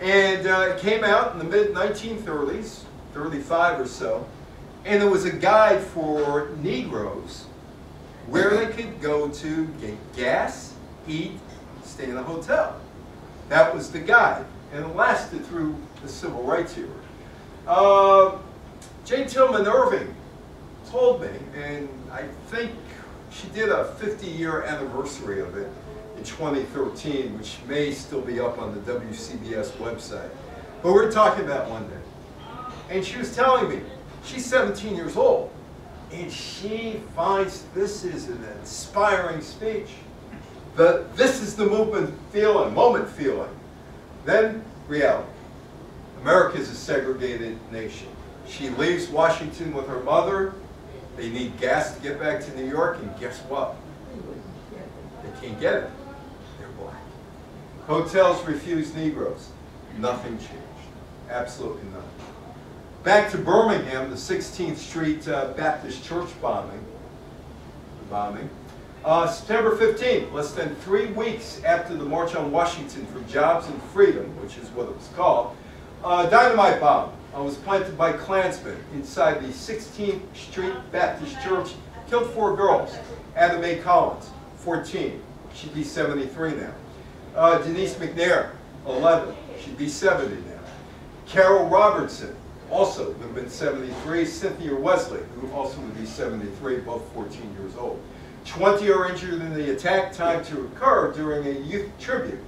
And it came out in the mid-1930s, 35 or so, and it was a guide for Negroes where they could go to get gas, eat, stay in a hotel. That was the guide, and it lasted through the Civil Rights era. Jane Tillman Irving told me, and I think she did a 50-year anniversary of it in 2013, which may still be up on the WCBS website. But we're talking about one day. And she was telling me, she's 17 years old, and she finds this is an inspiring speech. This is the moment feeling. Then reality. America is a segregated nation. She leaves Washington with her mother. They need gas to get back to New York, and guess what? They can't get it. They're black. Hotels refuse Negroes. Nothing changed. Absolutely nothing. Back to Birmingham, the 16th Street Baptist Church bombing. September 15th, less than 3 weeks after the March on Washington for Jobs and Freedom, which is what it was called, Dynamite bomb was planted by Klansmen inside the 16th Street Baptist Church. Killed 4 girls. Ada Mae Collins, 14. She'd be 73 now. Denise McNair, 11. She'd be 70 now. Carol Robertson, also would have been 73. Cynthia Wesley, who also would be 73, both 14 years old. 20 are injured in the attack, timed to occur during a youth tribute,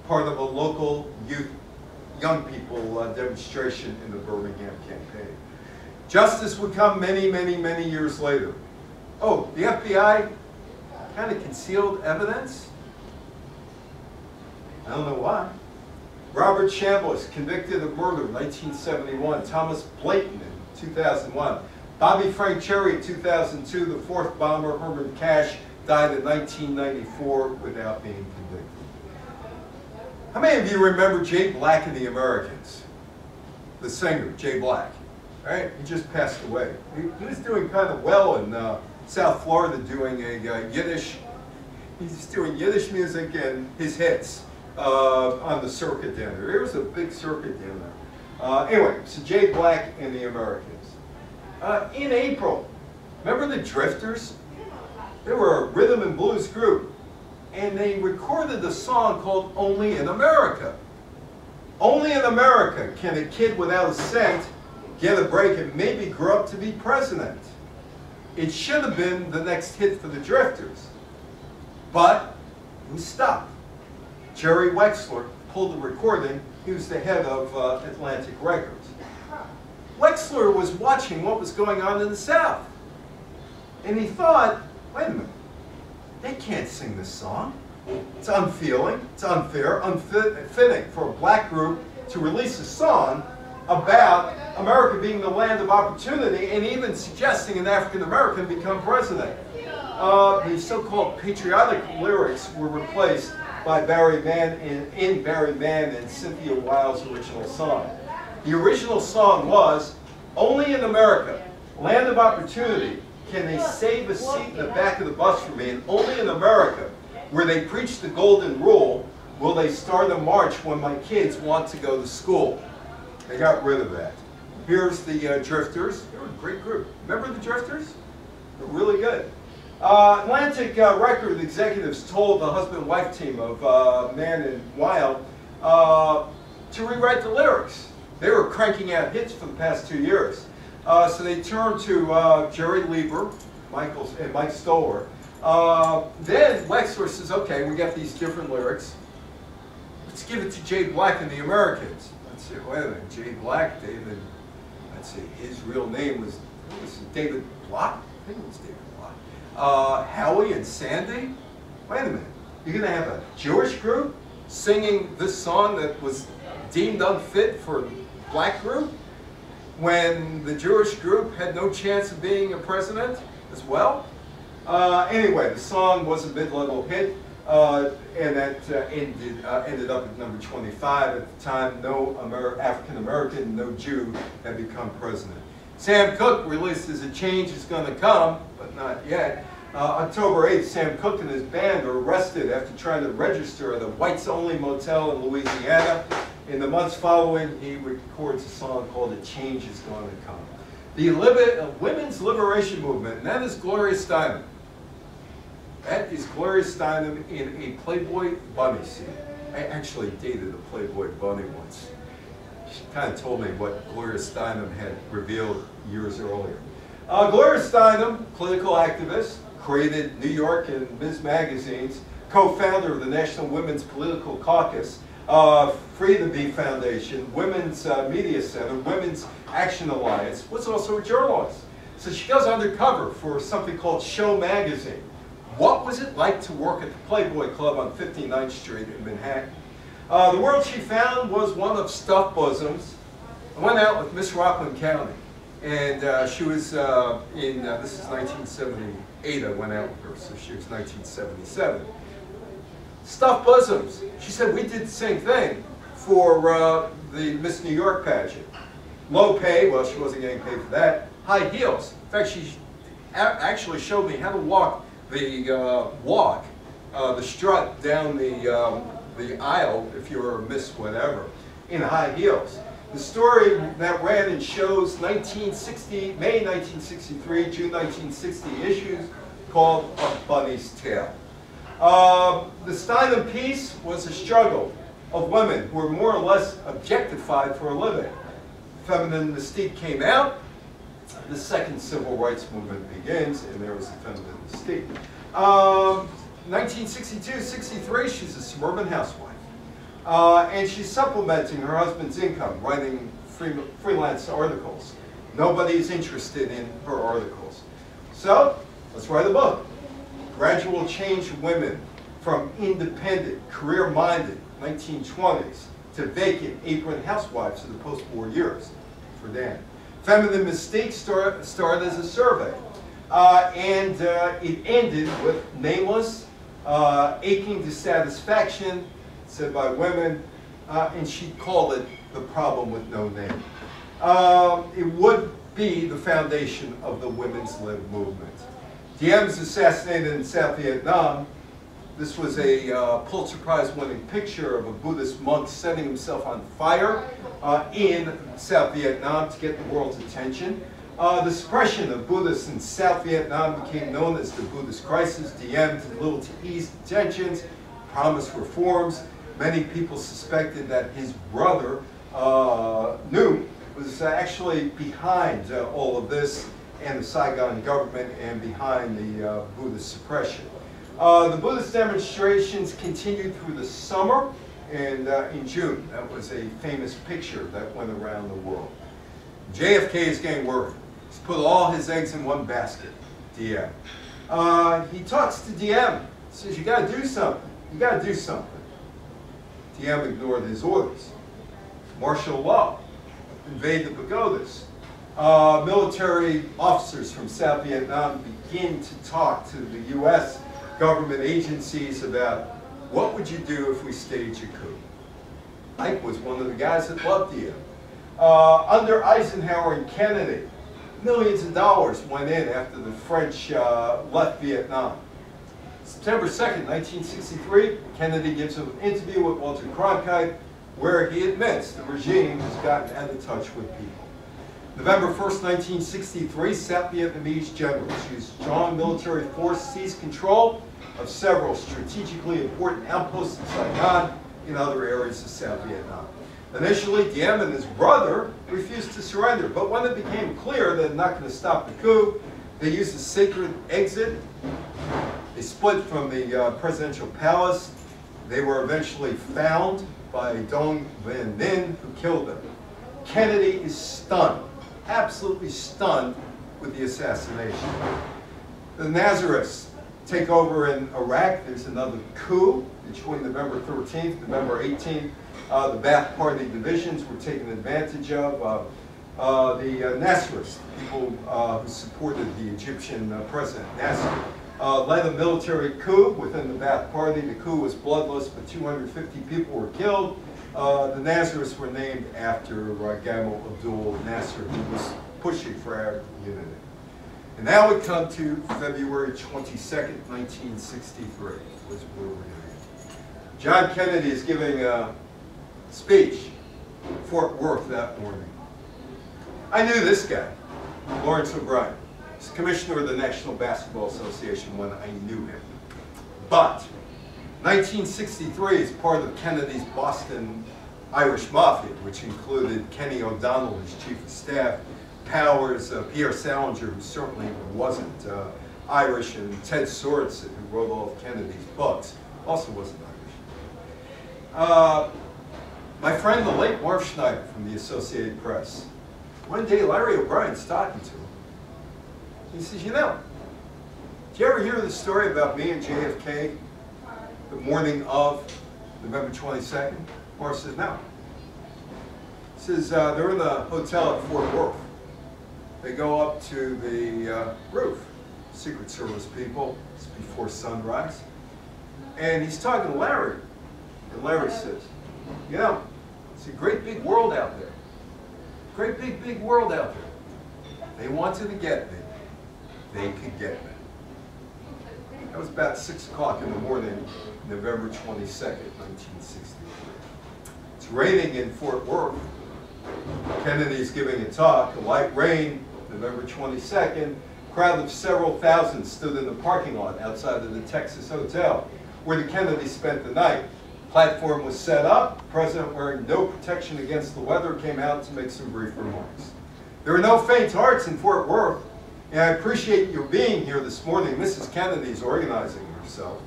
part of a local youth, young people demonstration in the Birmingham campaign. Justice would come many, many, many years later. Oh, the FBI kind of concealed evidence? I don't know why. Robert Chambliss, convicted of murder, 1971. Thomas Blayton in 2001. Bobby Frank Cherry in 2002. The 4th bomber, Herman Cash, died in 1994 without being convicted. How many of you remember Jay Black and the Americans? The singer, Jay Black. Right? He just passed away. He was doing kind of well in South Florida doing a Yiddish. He's doing Yiddish music and his hits. On the circuit down there. There was a big circuit down there. Anyway, so Jay Black and the Americans. In April, remember the Drifters? They were a rhythm and blues group. And they recorded a song called Only in America. Only in America can a kid without a cent get a break and maybe grow up to be president. It should have been the next hit for the Drifters. But it was stopped. Jerry Wexler pulled the recording. He was the head of Atlantic Records. Wexler was watching what was going on in the South. And he thought, wait a minute, they can't sing this song. It's unfeeling, it's unfair, unfitting for a black group to release a song about America being the land of opportunity and even suggesting an African American become president. The so-called patriotic lyrics were replaced by Barry Mann in Barry Mann and Cynthia Weil's original song. The original song was, Only in America, land of opportunity, can they save a seat in the back of the bus for me, and only in America, where they preach the golden rule, will they start a march when my kids want to go to school. They got rid of that. Here's the Drifters. They were a great group. Remember the Drifters? They're really good. Atlantic Record executives told the husband-wife team of Mann and Weil to rewrite the lyrics. They were cranking out hits for the past 2 years. So they turned to Jerry Lieber, and Mike Stoller. Then Wexler says, okay, we got these different lyrics. Let's give it to Jay Black and the Americans. Let's see, wait a minute, Jay Black, David, let's see, his real name was David Block? I think it was David Block. Howie and Sandy? Wait a minute, you're going to have a Jewish group singing this song that was deemed unfit for a black group when the Jewish group had no chance of being a president as well? Anyway, the song was a mid-level hit, and that ended up at number 25. At the time, no African-American, no Jew had become president. Sam Cooke released as A Change Is Gonna Come, but not yet. October 8th, Sam Cooke and his band were arrested after trying to register at a whites-only motel in Louisiana. In the months following, he records a song called A Change Is Gonna Come. The Women's Liberation Movement, and that is Gloria Steinem. That is Gloria Steinem in a Playboy bunny suit. I actually dated a Playboy bunny once. She kind of told me what Gloria Steinem had revealed years earlier. Gloria Steinem, political activist, created New York and Ms. magazines, co-founder of the National Women's Political Caucus, Free the Bee Foundation, Women's Media Center, Women's Action Alliance, was also a journalist. So she goes undercover for something called Show Magazine. What was it like to work at the Playboy Club on 59th Street in Manhattan? The world she found was one of stuffed bosoms. I went out with Miss Rockland County, and she was this is 1978 I went out with her, so she was 1977. Stuffed bosoms. She said we did the same thing for the Miss New York pageant. Low pay, well, she wasn't getting paid for that. High heels. In fact, she actually showed me how to walk the strut down the aisle if you were a Miss whatever in high heels. The story that ran in shows 1960, May 1963, June 1960 issues called A Bunny's Tale. The Steinem piece was a struggle of women who were more or less objectified for a living. Feminine mystique came out, the second civil rights movement begins, and there was the feminine mystique. 1962-63, she's a suburban housewife. And she's supplementing her husband's income, writing freelance articles. Nobody's interested in her articles. So, let's write a book. Gradual change of women from independent, career-minded 1920s to vacant apron housewives of the post-war years for Dan. Feminine Mystique started as a survey. And it ended with nameless, aching dissatisfaction, said by women, and she called it the problem with no name. It would be the foundation of the women's lib movement. Diem was assassinated in South Vietnam. This was a Pulitzer Prize winning picture of a Buddhist monk setting himself on fire in South Vietnam to get the world's attention. The suppression of Buddhists in South Vietnam became known as the Buddhist crisis. Diem did little to ease the tensions, promised reforms. Many people suspected that his brother, Nhu, was actually behind all of this, and the Saigon government, and behind the Buddhist suppression. The Buddhist demonstrations continued through the summer, and in June, that was a famous picture that went around the world. JFK is getting worried. He's put all his eggs in one basket, Diem. He talks to Diem, says, you gotta do something, you gotta do something. Diem ignored his orders. Martial law, invade the pagodas. Military officers from South Vietnam begin to talk to the U.S. government agencies about what would you do if we stage a coup. Ike was one of the guys that loved Diem. Under Eisenhower and Kennedy, millions of dollars went in after the French left Vietnam. September 2nd, 1963, Kennedy gives an interview with Walter Cronkite where he admits the regime has gotten out of touch with people. November 1st, 1963, South Vietnamese generals used strong military force seized control of several strategically important outposts in Saigon in other areas of South Vietnam. Initially, Diem and his brother refused to surrender, but when it became clear they're not going to stop the coup, they used a secret exit. They split from the presidential palace. They were eventually found by Dong Van Ninh, who killed them. Kennedy is stunned, absolutely stunned with the assassination. The Nazarists take over in Iraq. There's another coup between November 13th, November 18th. The Ba'ath Party divisions were taken advantage of. The Nasrists, people who supported the Egyptian president, Nasser, led a military coup within the Ba'ath Party. The coup was bloodless, but 250 people were killed. The Nazarists were named after Gamal Abdul Nasser, who was pushing for Arab unity. And now we come to February 22nd, 1963, was where we're going to be. John Kennedy is giving a speech in Fort Worth that morning. I knew this guy, Lawrence O'Brien. He's commissioner of the National Basketball Association when I knew him. But 1963 is part of Kennedy's Boston Irish Mafia, which included Kenny O'Donnell as chief of staff, Powers, Pierre Salinger, who certainly wasn't Irish, and Ted Sorensen, who wrote all of Kennedy's books, also wasn't Irish. My friend, the late Marv Schneider from the Associated Press, one day Larry O'Brien's talking to him. He says, you know, did you ever hear the story about me and JFK the morning of November 22nd? Marv says, no. He says, they're in the hotel at Fort Worth. They go up to the roof, Secret Service people, it's before sunrise. And he's talking to Larry. And Larry says, you know, it's a great big world out there. Great big world out there. They wanted to get me. They could get me. That was about 6 o'clock in the morning, November 22nd, 1963. It's raining in Fort Worth. Kennedy's giving a talk, a light rain, November 22nd. A crowd of several thousand stood in the parking lot outside of the Texas Hotel, where the Kennedys spent the night. Platform was set up. The president, wearing no protection against the weather, came out to make some brief remarks. There are no faint hearts in Fort Worth, and I appreciate your being here this morning. Mrs. Kennedy's organizing herself.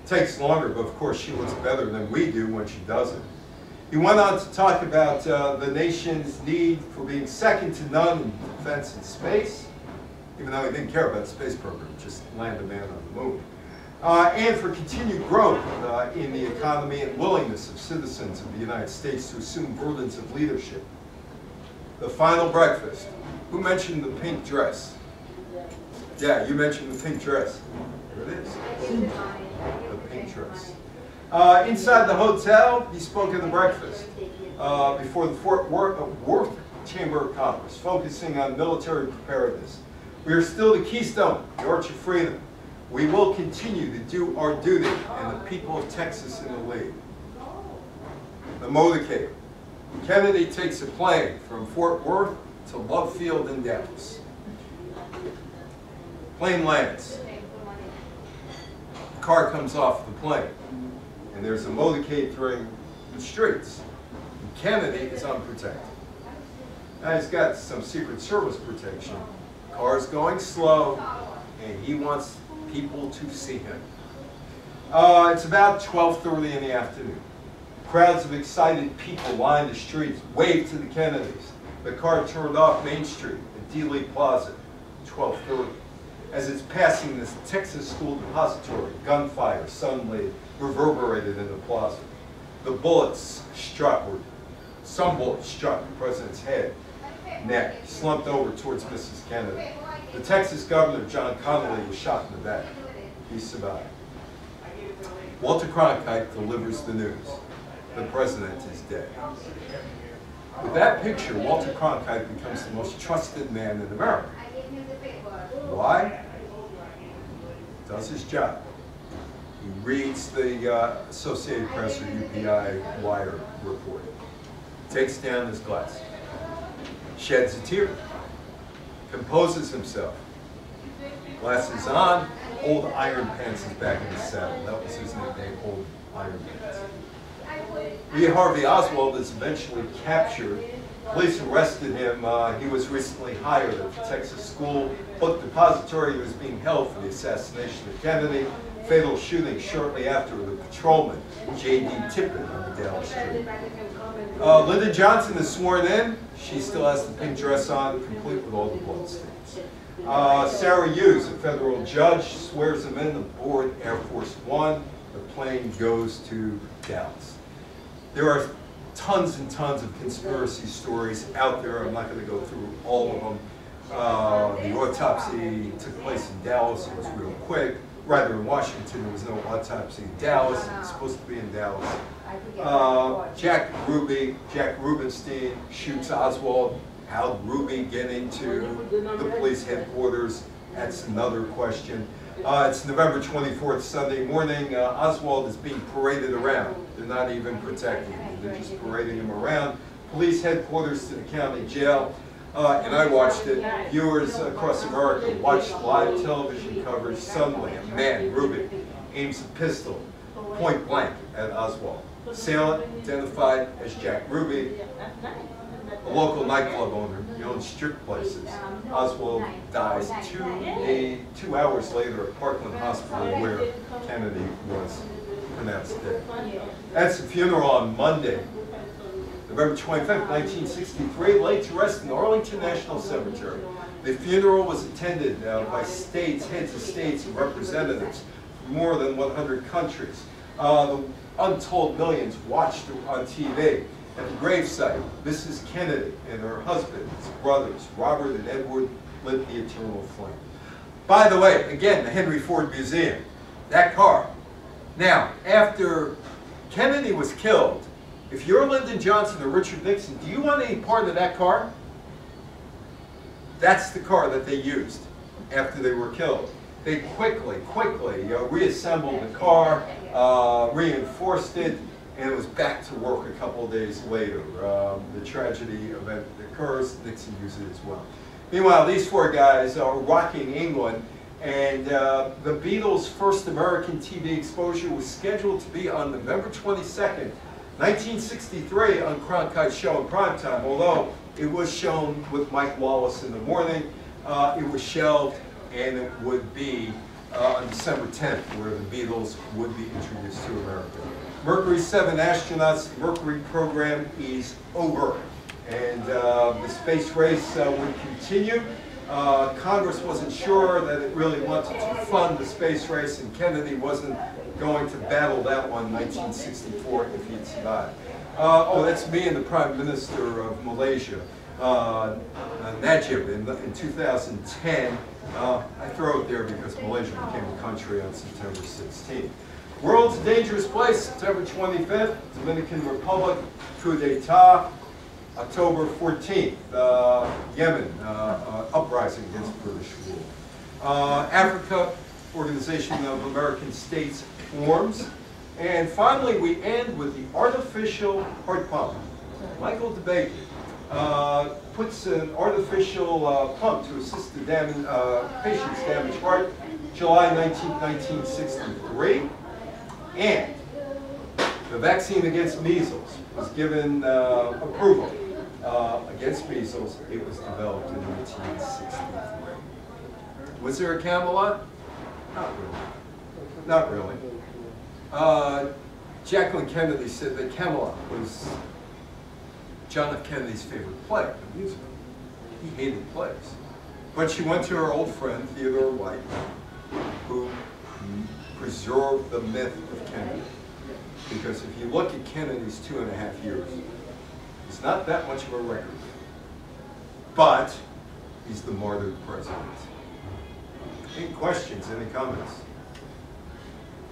It takes longer, but of course she looks better than we do when she does it. He went on to talk about the nation's need for being second to none in defense and space, even though he didn't care about the space program, just land a man on the moon. And for continued growth in the economy and willingness of citizens of the United States to assume burdens of leadership. The final breakfast. Who mentioned the pink dress? Yeah, you mentioned the pink dress. There it is. The pink dress. Inside the hotel, he spoke at the breakfast before the Fort Worth Chamber of Commerce, focusing on military preparedness. We are still the keystone, the arch of freedom. We will continue to do our duty, and the people of Texas in the lead. The motorcade. Kennedy takes a plane from Fort Worth to Love Field in Dallas. Plane lands. The car comes off the plane, and there's a motorcade through the streets. And Kennedy is unprotected. Now he's got some Secret Service protection. The car's going slow, and he wants people to see him. It's about 12:30 in the afternoon. Crowds of excited people line the streets, wave to the Kennedys. The car turned off Main Street at Dealey Plaza, 12:30. As it's passing this Texas School Depository, gunfire suddenly reverberated in the plaza. The bullets struck, or some bullets struck the president's head, neck, slumped over towards Mrs. Kennedy. The Texas governor, John Connally, was shot in the back. He survived. Walter Cronkite delivers the news. The president is dead. With that picture, Walter Cronkite becomes the most trusted man in America. Why? Does his job. He reads the Associated Press or UPI Wire report. Takes down his glasses. Sheds a tear. Composes himself. Glasses on. Old Iron Pants is back in his saddle. That was his nickname, Old Iron Pants. Lee Harvey Oswald is eventually captured. Police arrested him. He was recently hired at the Texas School Book Depository. He was being held for the assassination of Kennedy. Fatal shooting shortly after the patrolman, J.D. Tippit, on the Dallas Street. Lyndon Johnson is sworn in. She still has the pink dress on, complete with all the bloodstains. Sarah Hughes, a federal judge, swears him in aboard Air Force One. The plane goes to Dallas. There are tons and tons of conspiracy stories out there. I'm not going to go through all of them. The autopsy took place in Dallas. It was real quick. Rather, in Washington, there was no autopsy in Dallas. It was supposed to be in Dallas. Jack Rubenstein shoots Oswald. How did Ruby get into the police headquarters? That's another question. It's November 24th, Sunday morning. Oswald is being paraded around. They're not even protecting him. They're just parading him around. Police headquarters to the county jail. And I watched it. Viewers across America watched live television coverage. Suddenly, a man, Ruby, aims a pistol point blank at Oswald. Assailant identified as Jack Ruby, a local nightclub owner. He owns strip places. Oswald dies 2 hours later at Parkland Hospital, where Kennedy was pronounced dead. That's the funeral on Monday, November 25th, 1963, laid to rest in Arlington National Cemetery. The funeral was attended by states, heads of states, and representatives from more than 100 countries. The untold millions watched on TV. At the gravesite, Mrs. Kennedy and her husband, his brothers, Robert and Edward, lit the eternal flame. By the way, again, the Henry Ford Museum, that car. Now, after Kennedy was killed, if you're Lyndon Johnson or Richard Nixon, do you want any part of that car? That's the car that they used after they were killed. They quickly reassembled the car, reinforced it, and it was back to work a couple of days later. The tragedy event occurs, Nixon used it as well. Meanwhile, these four guys are rocking England, and the Beatles' first American TV exposure was scheduled to be on November 22nd, 1963 on Cronkite's show in primetime, although it was shown with Mike Wallace in the morning. It was shelved, and it would be on December 10th, where the Beatles would be introduced to America. Mercury's 7 astronauts, the Mercury program is over, and the space race would continue. Congress wasn't sure that it really wanted to fund the space race, and Kennedy wasn't going to battle that one in 1964 if he'd survived. Oh, that's me and the Prime Minister of Malaysia, Najib, in 2010. I throw it there because Malaysia became a country on September 16th. World's a dangerous place, September 25th, Dominican Republic, coup d'etat. October 14th, Yemen, uprising against British rule. Africa, Organization of American States forms. And finally, we end with the artificial heart pump. Michael DeBakey puts an artificial pump to assist the patient's damaged heart, July 1963. And the vaccine against measles was given approval against measles. It was developed in 1963. Was there a Camelot? Not really. Not really. Jacqueline Kennedy said that Camelot was John F. Kennedy's favorite play, the musical. He hated plays. But she went to her old friend, Theodore White, who preserved the myth of Kennedy. Because if you look at Kennedy's 2.5 years, he's not that much of a record. But he's the martyred president. Any questions, any comments?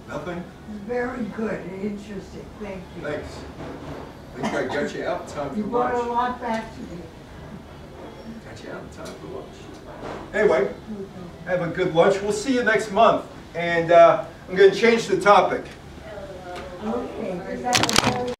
Nothing? Very good, interesting, thank you. Thanks. I think I got you out in time for You brought a lunch. lot back to me. Got you out in time for lunch. Anyway, have a good lunch. We'll see you next month. And I'm going to change the topic. Okay, is that okay?